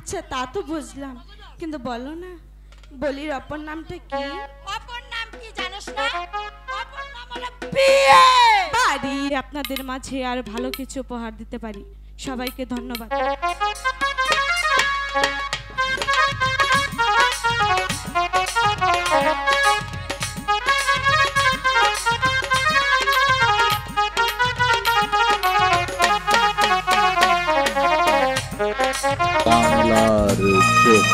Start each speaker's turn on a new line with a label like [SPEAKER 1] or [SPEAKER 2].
[SPEAKER 1] আচ্ছা তা তো বুঝলাম, কিন্তু বলো না বলির অপর নামটা কি?
[SPEAKER 2] অপর নাম কি জানোস না? অপর নাম হলো বিয়ে।
[SPEAKER 1] পারি আপনাদের মাঝে আর ভালো কিছু উপহার দিতে পারি। সবাইকে ধন্যবাদ।
[SPEAKER 3] বাংলার চোখ।